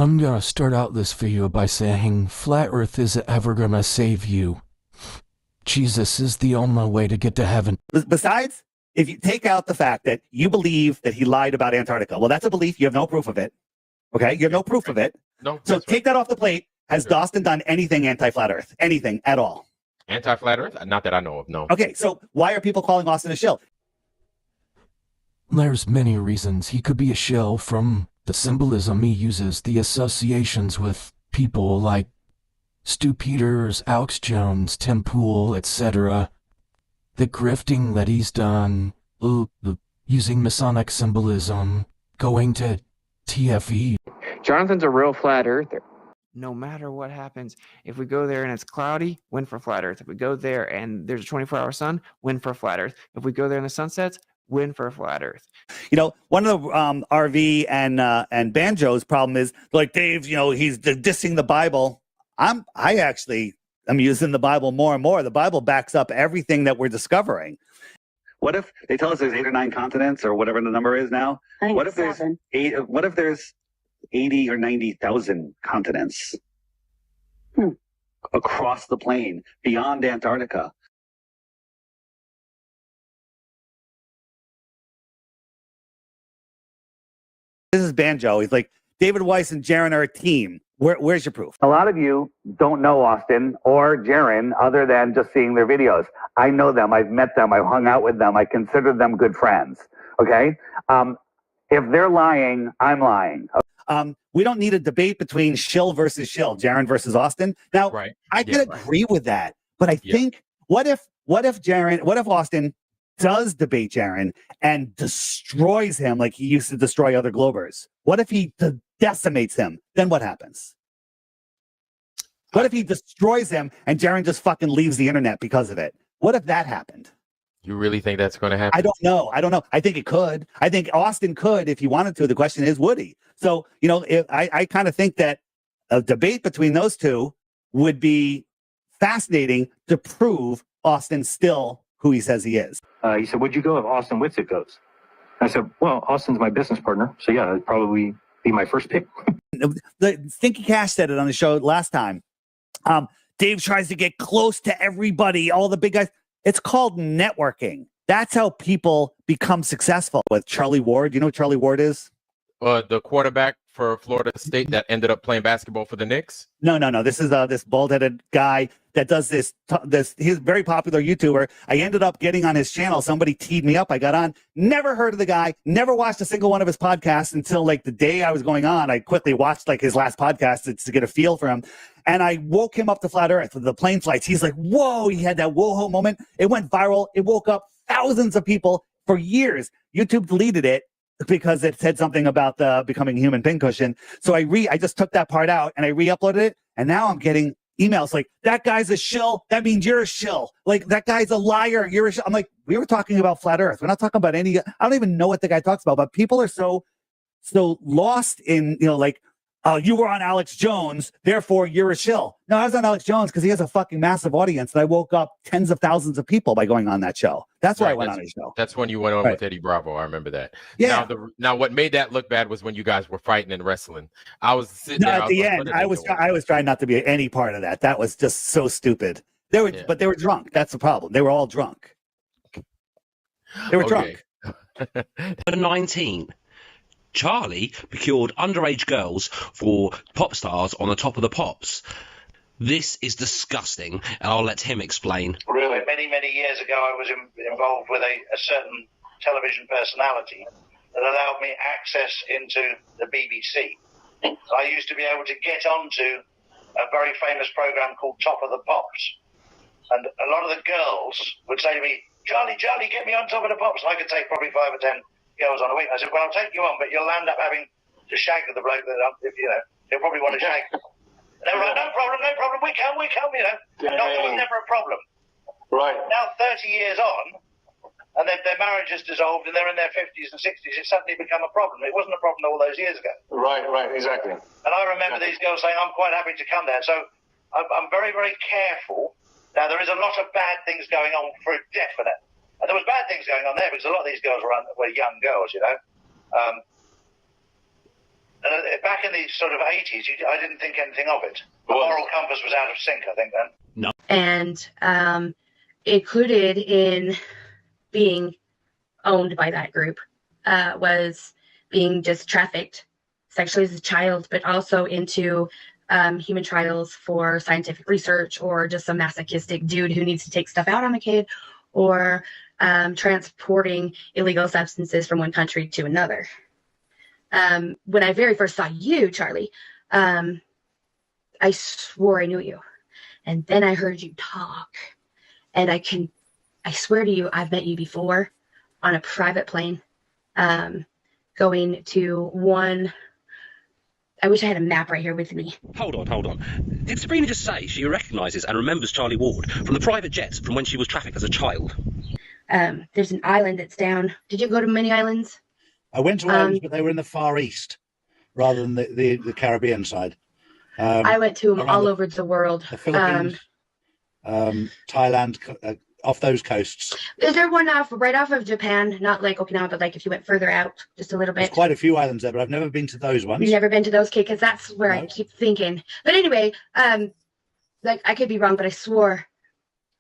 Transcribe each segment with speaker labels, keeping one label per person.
Speaker 1: I'm gonna start out this video by saying Flat Earth isn't ever gonna save you. Jesus is the only way to get to heaven.
Speaker 2: Besides, if you take out the fact that you believe that he lied about Antarctica, well, that's a belief. You have no proof of it. Okay? You have no proof of it.
Speaker 3: No.
Speaker 2: So take that off the plate. Has Dawson done anything anti-Flat Earth? Anything at all?
Speaker 3: Anti-Flat Earth? Not that I know of, no.
Speaker 2: Okay, so why are people calling Austin a shill?
Speaker 1: There's many reasons he could be a shill, from the symbolism he uses, the associations with people like Stu Peters, Alex Jones, Tim Pool, etc. The grifting that he's done, using Masonic symbolism, going to TFE.
Speaker 4: Jonathan's a real flat earther. No matter what happens, if we go there and it's cloudy, win for flat earth. If we go there and there's a 24-hour sun, win for flat earth. If we go there and the sun sets, win for flat earth.
Speaker 2: You know, one of the RV and Banjo's problem is, like, Dave, you know, he's dissing the Bible. I actually am using the Bible more and more. The Bible backs up everything that we're discovering. What if they tell us there's 8 or 9 continents, or whatever the number is now? What if there's 8? What if there's 80 or 90,000 continents across the plane beyond Antarctica? This is Banjo. He's like, David Weiss and Jaron are a team. Where's your proof? A lot of you don't know Austin or Jaron other than just seeing their videos. I know them. I've met them. I've hung out with them. I consider them good friends. Okay? If they're lying, I'm lying. We don't need a debate between shill versus shill, Jaron versus Austin. Now,
Speaker 3: right.
Speaker 2: I can agree with that, but I think, what if Austin does debate Jaron and destroys him like he used to destroy other Globers? What if he decimates him? Then what happens? What if he destroys him and Jaron just fucking leaves the internet because of it? What if that happened?
Speaker 3: You really think that's going to happen?
Speaker 2: I don't know. I think it could. I think Austin could if he wanted to. The question is, would he? So, you know, I kind of think that a debate between those two would be fascinating to prove Austin's still who he says he is.
Speaker 5: He said, would you go if Austin Whitsitt goes? I said, well, Austin's my business partner. So, yeah, that'd probably be my first pick.
Speaker 2: The Stinky Cash said it on the show last time. Dave tries to get close to everybody, all the big guys. It's called networking. That's how people become successful. With Charlie Ward, you know who Charlie Ward is?
Speaker 3: The quarterback for Florida State that ended up playing basketball for the Knicks?
Speaker 2: No. This is this bald-headed guy that does this. He's a very popular YouTuber. I ended up getting on his channel. Somebody teed me up. I got on. Never heard of the guy. Never watched a single one of his podcasts until like the day I was going on. I quickly watched like his last podcast to get a feel for him. And I woke him up to Flat Earth with the plane flights. He's like, whoa, he had that whoa-ho moment. It went viral. It woke up thousands of people for years. YouTube deleted it because it said something about the becoming human pincushion. So I just took that part out and I re-uploaded it. And now I'm getting emails like, that guy's a shill. That means you're a shill. Like, that guy's a liar. You're a shill. I'm like, we were talking about Flat Earth. We're not talking about I don't even know what the guy talks about, but people are so lost in, you know, like, you were on Alex Jones, therefore you're a shill. No, I was on Alex Jones because he has a fucking massive audience, and I woke up tens of thousands of people by going on that show. That's why I went on his show.
Speaker 3: That's when you went on with Eddie Bravo. I remember that.
Speaker 2: Yeah.
Speaker 3: Now, what made that look bad was when you guys were fighting and wrestling. I was sitting there.
Speaker 2: At the end, I was trying not to be any part of that. That was just so stupid. But they were drunk. That's the problem. They were all drunk. They were drunk.
Speaker 6: 19. Charlie procured underage girls for pop stars on the Top of the Pops. This is disgusting, and I'll let him explain.
Speaker 7: Really? Many years ago, I was involved with a certain television personality that allowed me access into the BBC. I used to be able to get onto a very famous program called Top of the Pops. And a lot of the girls would say to me, Charlie, get me on Top of the Pops. And I could take probably 5 or 10 girls on a week. I said, well, I'll take you on, but you'll end up having to shag with the bloke that, if you know, he'll probably want to shag. And they were like, no problem, we come, you know. And that was never a problem.
Speaker 5: Right.
Speaker 7: Now, 30 years on, and their marriage is dissolved, and they're in their 50s and 60s, it's suddenly become a problem. It wasn't a problem all those years ago.
Speaker 5: Right, exactly.
Speaker 7: And I remember these girls saying, I'm quite happy to come there. So I'm very, very careful. Now, there is a lot of bad things going on for definite. And there was bad things going on there because a lot of these girls were young girls, you know. back in the sort of 80s, I didn't think anything of it. The moral compass was out of sync, I think, then.
Speaker 8: And included in being owned by that group was being just trafficked sexually as a child, but also into human trials for scientific research, or just some masochistic dude who needs to take stuff out on a kid, or transporting illegal substances from one country to another. When I very first saw you, Charlie, I swore I knew you. And then I heard you talk. And I swear to you, I've met you before on a private plane, going to one. I wish I had a map right here with me.
Speaker 6: Hold on. Did Sabrina just say she recognises and remembers Charlie Ward from the private jets from when she was trafficked as a child?
Speaker 8: There's an island that's down. Did you go to many islands?
Speaker 9: I went to islands, but they were in the Far East rather than the Caribbean side.
Speaker 8: I went to them all over the world.
Speaker 9: The Philippines, Thailand, off those coasts.
Speaker 8: Is there one right off of Japan? Not like Okinawa, but like if you went further out, just a little bit.
Speaker 9: There's quite a few islands there, but I've never been to those ones.
Speaker 8: You've never been to those, Kate? Because that's where I keep thinking. But anyway, like I could be wrong, but I swear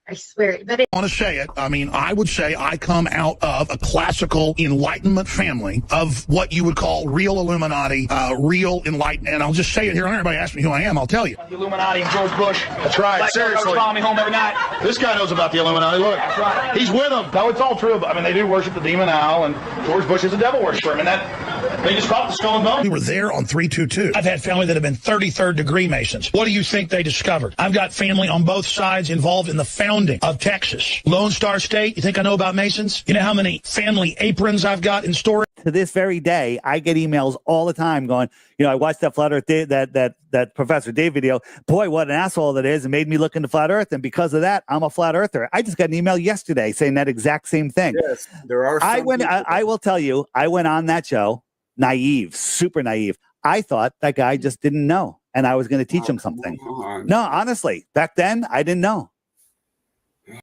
Speaker 8: it. But
Speaker 10: I want to say it. I mean, I would say I come out of a classical Enlightenment family of what you would call real Illuminati, real Enlightenment. And I'll just say it here on everybody asks me who I am, I'll tell you.
Speaker 11: The Illuminati and George Bush.
Speaker 10: That's right.
Speaker 11: Black
Speaker 10: Seriously.
Speaker 11: Follow me home every night.
Speaker 10: This guy knows about the Illuminati. Look,
Speaker 11: That's right.
Speaker 10: He's with them.
Speaker 11: No, it's all true. I mean, they do worship the demon owl, and George Bush is a devil worshiper. I mean, they just call it the skull and bone.
Speaker 10: We were there on 322. I've had family that have been 33rd degree Masons. What do you think they discovered? I've got family on both sides involved in the founding of Texas. Lone Star State. You think I know about Masons? You know how many family aprons I've got in storage?
Speaker 2: To this very day, I get emails all the time going, I watched that Flat Earth, that Professor Dave video. Boy, what an asshole that is. It made me look into Flat Earth. And because of that, I'm a Flat Earther. I just got an email yesterday saying that exact same thing.
Speaker 12: Yes, there are.
Speaker 2: I will tell you, I went on that show, naive, super naive. I thought that guy just didn't know, and I was going to teach him something. No, honestly, back then, I didn't know.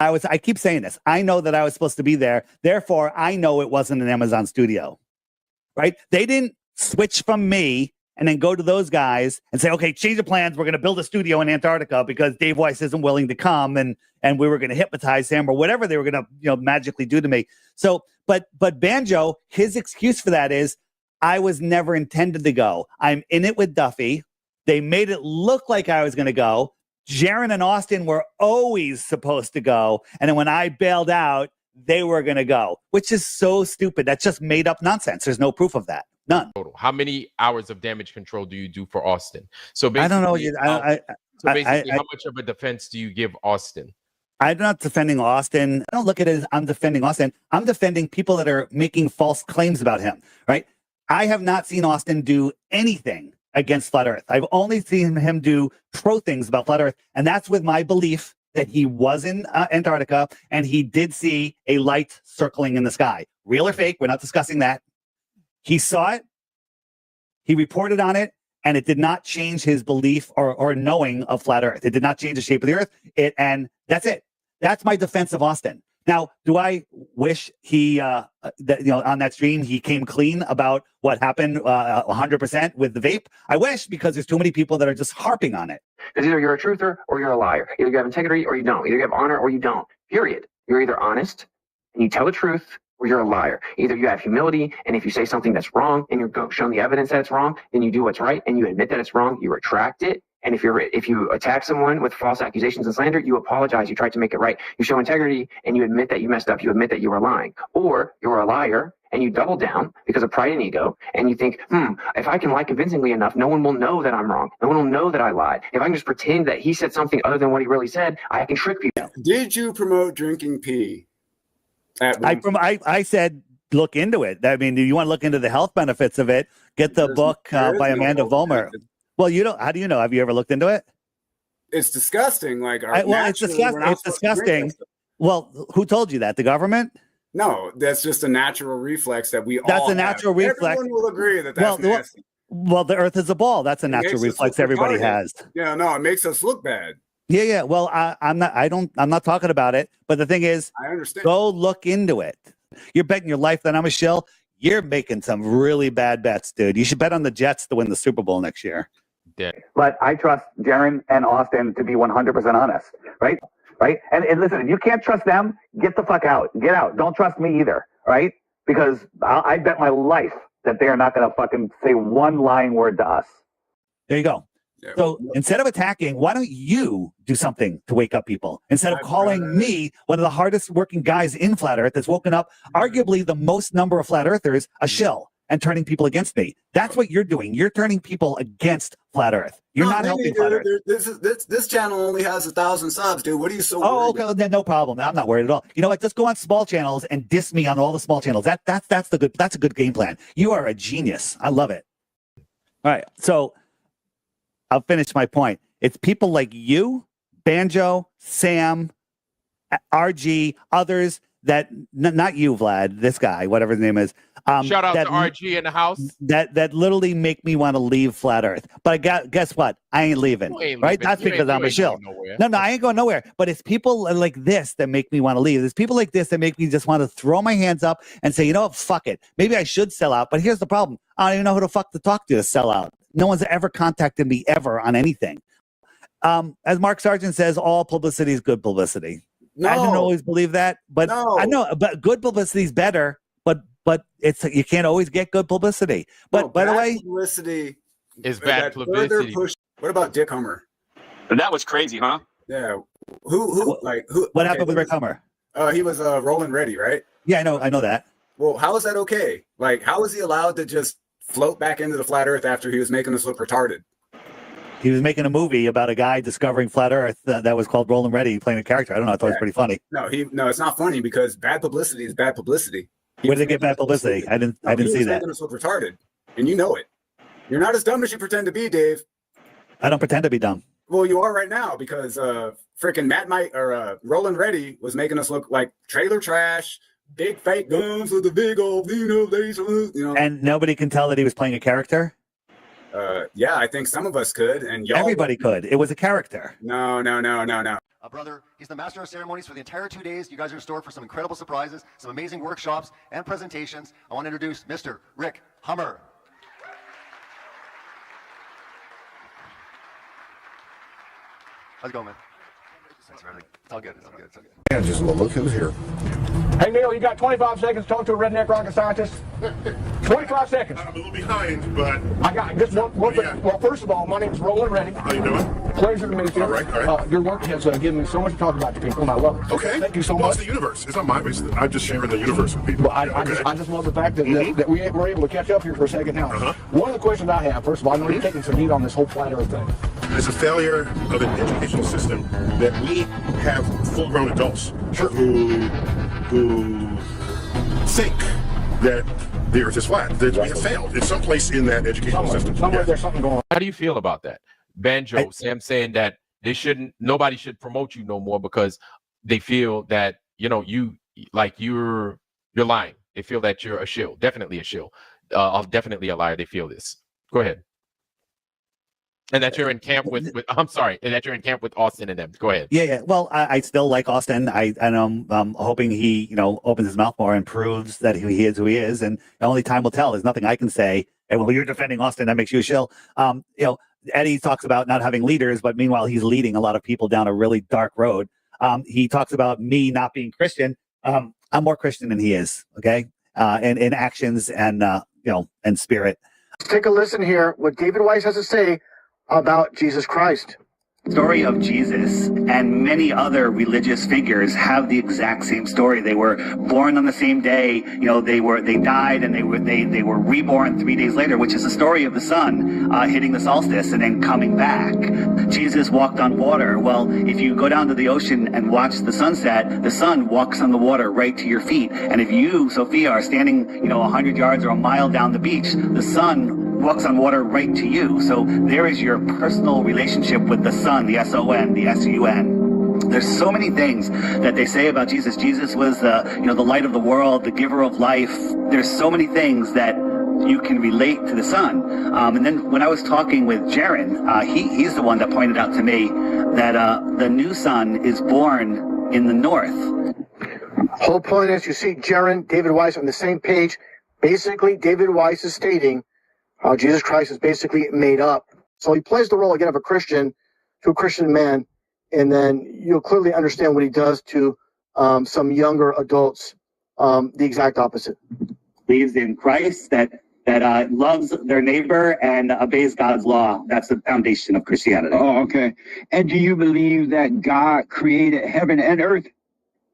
Speaker 2: I keep saying this. I know that I was supposed to be there. Therefore, I know it wasn't an Amazon studio, right? They didn't switch from me and then go to those guys and say, okay, change the plans. We're going to build a studio in Antarctica because Dave Weiss isn't willing to come. And we were going to hypnotize him or whatever they were going to, magically do to me. So, but Banjo, his excuse for that is I was never intended to go. I'm in it with Duffy. They made it look like I was going to go. Jaron and Austin were always supposed to go. And then when I bailed out, they were going to go, which is so stupid. That's just made up nonsense. There's no proof of that. None.
Speaker 3: Total. How many hours of damage control do you do for Austin? So basically,
Speaker 2: I don't know.
Speaker 3: How much of a defense do you give Austin?
Speaker 2: I'm not defending Austin. I don't look at it as I'm defending Austin. I'm defending people that are making false claims about him, right? I have not seen Austin do anything against Flat Earth. I've only seen him do pro things about Flat Earth. And that's with my belief that he was in Antarctica and he did see a light circling in the sky. Real or fake, we're not discussing that. He saw it, he reported on it, and it did not change his belief or knowing of Flat Earth. It did not change the shape of the Earth. And that's it. That's my defense of Austin. Now, do I wish he, on that stream, he came clean about what happened 100% with the vape? I wish, because there's too many people that are just harping on it.
Speaker 4: Because either you're a truther or you're a liar. Either you have integrity or you don't. Either you have honor or you don't. Period. You're either honest and you tell the truth, or you're a liar. Either you have humility, and if you say something that's wrong and you're shown the evidence that it's wrong, then you do what's right and you admit that it's wrong, you retract it. And if you attack someone with false accusations and slander, you apologize, you try to make it right. You show integrity and you admit that you messed up, you admit that you were lying. Or you're a liar and you double down because of pride and ego, and you think, if I can lie convincingly enough, no one will know that I'm wrong. No one will know that I lied. If I can just pretend that he said something other than what he really said, I can trick people.
Speaker 12: Did you promote drinking pee?
Speaker 2: I said, look into it. I mean, do you want to look into the health benefits of it? Get the book by Amanda Vollmer. Well, you don't. How do you know? Have you ever looked into it?
Speaker 12: It's disgusting.
Speaker 2: It's disgusting. It's disgusting. Well, who told you that? The government?
Speaker 12: No, that's just a natural reflex that we all
Speaker 2: That's a natural reflex.
Speaker 12: Everyone will agree that that's nasty.
Speaker 2: Well, the Earth is a ball. That's a natural reflex everybody has.
Speaker 12: Yeah, no, it makes us look bad.
Speaker 2: Yeah. Well, I'm not talking about it. But the thing is,
Speaker 12: I understand.
Speaker 2: Go look into it. You're betting your life that I'm a shill. you're making some really bad bets, dude. You should bet on the Jets to win the Super Bowl next year.
Speaker 3: Yeah.
Speaker 13: But I trust Jaron and Austin to be 100% honest, right? Right? And listen, if you can't trust them, get the fuck out. Get out. Don't trust me either, right? Because I bet my life that they are not going to fucking say one lying word to us.
Speaker 2: There you go.
Speaker 12: Yeah.
Speaker 2: So instead of attacking, why don't you do something to wake up people? Instead of calling me one of the hardest working guys in Flat Earth that's woken up arguably the most number of Flat Earthers a shill and turning people against me. That's what you're doing. You're turning people against Flat Earth. You're not helping Flat Earth.
Speaker 12: This channel only has 1,000 subs, dude. What are you so
Speaker 2: worried about? Then no problem. I'm not worried at all. You know what? Just go on small channels and diss me on all the small channels. That's a good game plan. You are a genius. I love it. All right. So I'll finish my point. It's people like you, Banjo, Sam, RG, others that not you, Vlad, this guy, whatever his name is.
Speaker 3: Shout out to RG in the house.
Speaker 2: That literally make me want to leave Flat Earth. But guess what? I ain't leaving. Right? That's because I'm a shill. No, I ain't going nowhere. But it's people like this that make me want to leave. There's people like this that make me just want to throw my hands up and say, you know what, fuck it. Maybe I should sell out. But here's the problem. I don't even know who the fuck to talk to sell out. No one's ever contacted me ever on anything. As Mark Sargent says, all publicity is good publicity.
Speaker 12: No.
Speaker 2: I don't always believe that, but
Speaker 12: No.
Speaker 2: I know, but good publicity is better. But it's you can't always get good publicity. But by the way,
Speaker 12: publicity
Speaker 3: is bad
Speaker 12: that
Speaker 3: publicity.
Speaker 12: What about Dick Hummer?
Speaker 14: That was crazy, huh?
Speaker 12: Yeah. Who?
Speaker 2: What happened with Rick Hummer?
Speaker 12: He was rolling ready, right?
Speaker 2: Yeah, I know that.
Speaker 12: Well, how is that okay? Like, how is he allowed to just float back into the flat Earth after he was making us look retarded?
Speaker 2: He was making a movie about a guy discovering Flat Earth that was called Rolling Ready, playing a character. I don't know. I thought it was pretty funny.
Speaker 12: No, it's not funny because bad publicity is bad publicity.
Speaker 2: Where did they get bad publicity? I didn't see that.
Speaker 12: Making us look retarded, and you know it. You're not as dumb as you pretend to be, Dave.
Speaker 2: I don't pretend to be dumb.
Speaker 12: Well, you are right now because freaking Rolling Ready was making us look like trailer trash, big fake guns with the big old, laser,
Speaker 2: And nobody can tell that he was playing a character?
Speaker 12: Yeah, I think some of us could, and y'all.
Speaker 2: Everybody could. It was a character.
Speaker 12: No.
Speaker 15: Brother, he's the master of ceremonies for the entire 2 days. You guys are in store for some incredible surprises, some amazing workshops and presentations. I want to introduce Mr. Rick Hummer. How's it going, man? Thanks for everything. It's all good.
Speaker 16: And just look who's here.
Speaker 11: Hey, Neil, you got 25 seconds to talk to a redneck rocket scientist? 25 seconds.
Speaker 16: I'm a little behind, but...
Speaker 11: I got just one thing. Well, first of all, my name's Roland Ready.
Speaker 16: How you doing?
Speaker 11: Pleasure to meet you.
Speaker 16: All right.
Speaker 11: Your work has given me so much to talk about to people, and I love it.
Speaker 16: Okay.
Speaker 11: Thank you so
Speaker 16: Well,
Speaker 11: much.
Speaker 16: it's the universe. It's not my business. I'm just sharing the universe with people.
Speaker 11: Well, I just love the fact that, that we were able to catch up here for a second now. One of the questions I have, first of all, I know you're taking some heat on this whole flat Earth thing.
Speaker 16: There's a failure of an educational system that we have full-grown adults who think that the Earth is flat. That we have failed. It's someplace in that educational system.
Speaker 11: Somewhere there's something going on.
Speaker 3: How do you feel about that? Banjo, Sam saying that nobody should promote you no more because they feel that, you're lying. They feel that you're a shill, definitely a shill, definitely a liar. They feel this. Go ahead. And that you're in camp with and that you're in camp with Austin and them. Go ahead.
Speaker 2: Yeah. Well, I still like Austin. I'm hoping he, opens his mouth more and proves that he is who he is. And only time will tell. There's nothing I can say. And well, you're defending Austin, that makes you a shill. Eddie talks about not having leaders, but meanwhile, he's leading a lot of people down a really dark road. He talks about me not being Christian. I'm more Christian than he is. Okay. In actions and spirit.
Speaker 17: Take a listen here. What David Weiss has to say about Jesus Christ.
Speaker 2: Story of Jesus and many other religious figures have the exact same story. They were born on the same day. They died and they were reborn 3 days later, which is the story of the sun hitting the solstice and then coming back. Jesus walked on water. Well, if you go down to the ocean and watch the sunset, the sun walks on the water right to your feet. And if you, Sophia, are standing, 100 yards or a mile down the beach, the sun walks on water right to you. So there is your personal relationship with the sun, the S-O-N, the S-U-N. There's so many things that they say about Jesus. Jesus was the light of the world, the giver of life. There's so many things that you can relate to the sun. And then when I was talking with Jaron, he's the one that pointed out to me that the new sun is born in the north.
Speaker 17: Whole point is you see Jaron, David Weiss on the same page. Basically, David Weiss is stating how Jesus Christ is basically made up. So he plays the role again of a Christian to a Christian man, and then you'll clearly understand what he does to some younger adults, the exact opposite.
Speaker 2: Believes in Christ, that loves their neighbor and obeys God's law. That's the foundation of Christianity.
Speaker 18: Oh, okay. And do you believe that God created heaven and earth?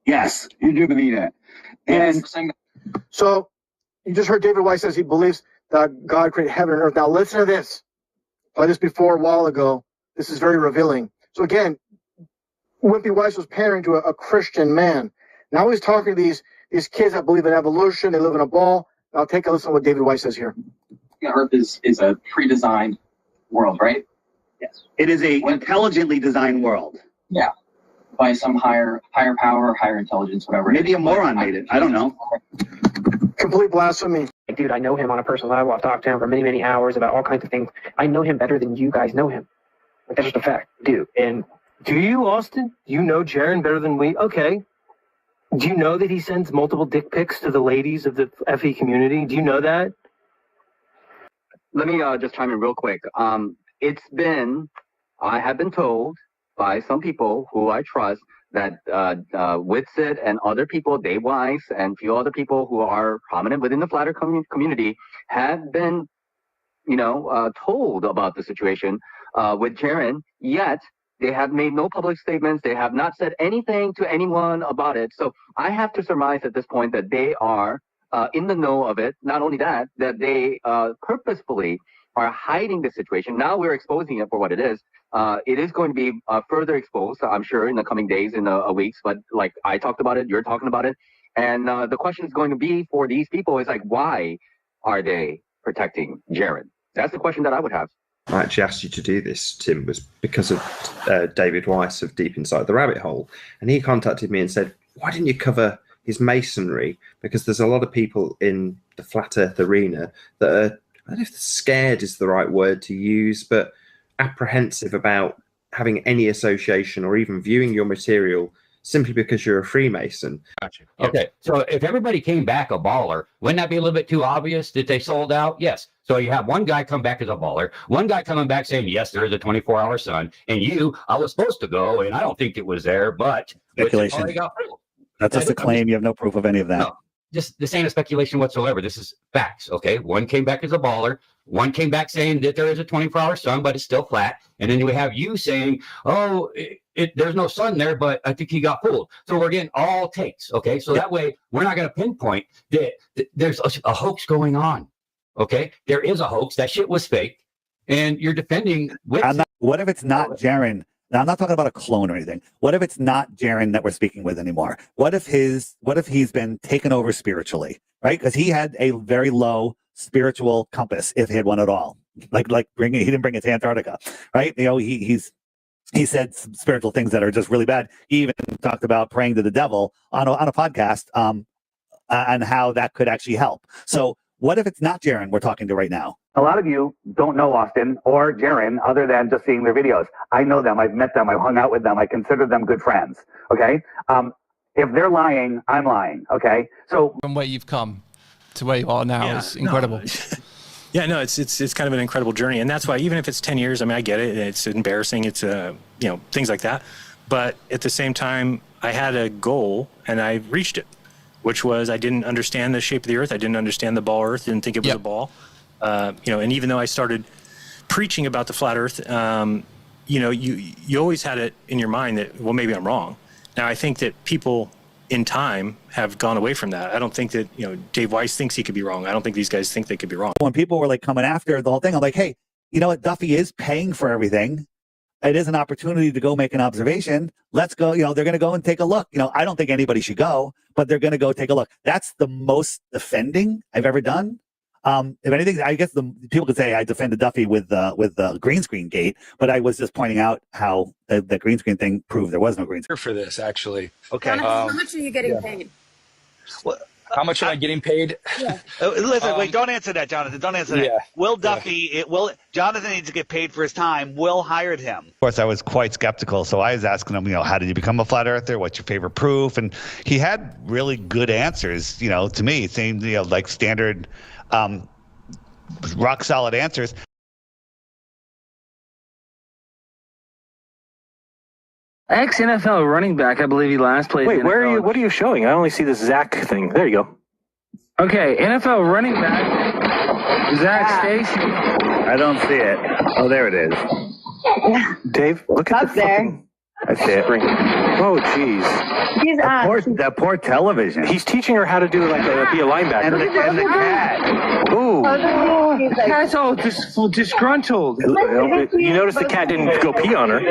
Speaker 2: Yes.
Speaker 18: You do believe that? And
Speaker 17: so you just heard David Weiss says he believes that God created heaven and earth. Now listen to this. Played this before a while ago. This is very revealing. So again, Wimpy Weiss was pandering to a Christian man. Now he's talking to these kids that believe in evolution. They live in a ball. Now take a listen to what David Weiss says here.
Speaker 19: Earth is a pre-designed world, right?
Speaker 2: Yes. It is a intelligently designed world.
Speaker 19: Yeah. By some higher power, higher intelligence, whatever.
Speaker 2: Maybe a moron made it. I don't know.
Speaker 17: Complete blasphemy.
Speaker 4: Dude, I know him on a personal level. I've talked to him for many, many hours about all kinds of things. I know him better than you guys know him. Like, that's just a fact, dude. And
Speaker 20: do you, Austin? You know Jaron better than we? Okay. Do you know that he sends multiple dick pics to the ladies of the FE community? Do you know that?
Speaker 21: Let me just chime in real quick. I have been told by some people who I trust that Witsit and other people, Dave Weiss and a few other people who are prominent within the Flat Earth community have been, told about the situation with Jaron, yet they have made no public statements. They have not said anything to anyone about it. So I have to surmise at this point that they are in the know of it. Not only that they purposefully are hiding the situation. Now we're exposing it for what it is. It is going to be further exposed, I'm sure, in the coming days, in the weeks. But like I talked about it, you're talking about it. And the question is going to be for these people is like, why are they protecting Jaron? That's the question that I would have.
Speaker 22: I actually asked you to do this, Tim, was because of David Weiss of Deep Inside the Rabbit Hole. And he contacted me and said, why didn't you cover his masonry? Because there's a lot of people in the Flat Earth arena that are, I don't know if scared is the right word to use, but apprehensive about having any association or even viewing your material simply because you're a Freemason.
Speaker 23: Gotcha. Okay, so if everybody came back a baller, wouldn't that be a little bit too obvious that they sold out? Yes. So you have one guy come back as a baller, one guy coming back saying, yes, there is a 24-hour sun, and I was supposed to go, and I don't think it was there, but
Speaker 2: speculation. That's just a claim. You have no proof of any of that.
Speaker 23: No, this ain't a speculation whatsoever. This is facts, okay? One came back as a baller, one came back saying that there is a 24-hour sun, but it's still flat, and then we have you saying, oh, there's no sun there, but I think he got fooled. So we're getting all takes, okay? So that way, we're not going to pinpoint that there's a hoax going on. Okay, there is a hoax. That shit was fake, and you're defending.
Speaker 2: What if it's not Jaron? Now, I'm not talking about a clone or anything. What if it's not Jaron that we're speaking with anymore? What if he's been taken over spiritually, right? Because he had a very low spiritual compass, if he had one at all. He didn't bring it to Antarctica, right? He said some spiritual things that are just really bad. He even talked about praying to the devil on a podcast, and how that could actually help. So. What if it's not Jaron we're talking to right now?
Speaker 13: A lot of you don't know Austin or Jaron other than just seeing their videos. I know them. I've met them. I've hung out with them. I consider them good friends. Okay? If they're lying, I'm lying. Okay? So
Speaker 24: from where you've come to where you are now is incredible.
Speaker 25: Yeah, no, it's kind of an incredible journey. And that's why even if it's 10 years, I mean, I get it. It's embarrassing. It's, things like that. But at the same time, I had a goal and I reached it, which was I didn't understand the shape of the earth. I didn't understand the ball earth, didn't think it was a ball. And even though I started preaching about the flat earth, you always had it in your mind that, well, maybe I'm wrong. Now, I think that people in time have gone away from that. I don't think that, Dave Weiss thinks he could be wrong. I don't think these guys think they could be wrong.
Speaker 2: When people were coming after the whole thing, I'm like, hey, you know what? Duffy is paying for everything. It is an opportunity to go make an observation. Let's go. They're going to go and take a look. I don't think anybody should go, but they're going to go take a look. That's the most defending I've ever done. If anything, I guess people could say I defended Duffy with the green screen gate, but I was just pointing out how the green screen thing proved there was no green screen.
Speaker 26: For this, actually.
Speaker 27: Okay. How much are you getting paid?
Speaker 26: Well,
Speaker 1: How much am I getting paid?
Speaker 2: Listen, wait, don't answer that, Jonathan. Don't answer that. Will Duffy, Jonathan needs to get paid for his time. Will hired him. Of course, I was quite skeptical, so I was asking him, how did you become a flat earther? What's your favorite proof? And he had really good answers, to me, saying, like standard, rock solid answers.
Speaker 20: Ex-NFL running back, I believe he last played.
Speaker 1: Wait, where are you? What are you showing? I only see this Zach thing. There you go.
Speaker 20: Okay, NFL running back, Zach Stacy.
Speaker 13: I don't see it. Oh, there it is.
Speaker 1: Dave, look at the fucking...
Speaker 13: I see it.
Speaker 1: Oh, jeez.
Speaker 5: He's
Speaker 13: that poor television.
Speaker 1: He's teaching her how to do be a linebacker.
Speaker 13: And the cat.
Speaker 1: Ooh.
Speaker 20: The cat's all disgruntled.
Speaker 1: You notice the cat didn't go pee on her.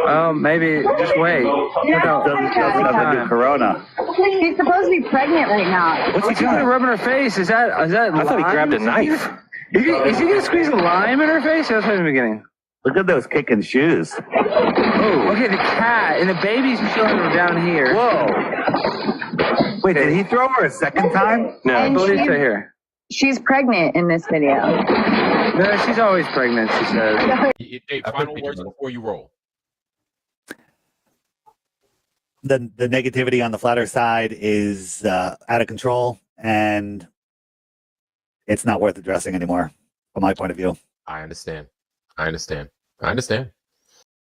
Speaker 20: Oh, maybe just wait.
Speaker 13: Doesn't have to Corona.
Speaker 5: She's supposed to be pregnant right now.
Speaker 20: What's he doing? Rubbing her face? Is that?
Speaker 1: I thought he grabbed a knife.
Speaker 20: Is he gonna squeeze a lime in her face? That's what I'm beginning.
Speaker 13: Look at those kicking shoes.
Speaker 20: Oh, okay, the cat and the baby's children are down here.
Speaker 13: Whoa. Wait, did he throw her a second time?
Speaker 20: No, I believe so here.
Speaker 5: She's pregnant in this video.
Speaker 20: No, she's always pregnant, she says.
Speaker 3: Hey, final words before you roll.
Speaker 2: The negativity on the flat earth side is out of control, and it's not worth addressing anymore, from my point of view.
Speaker 3: I understand.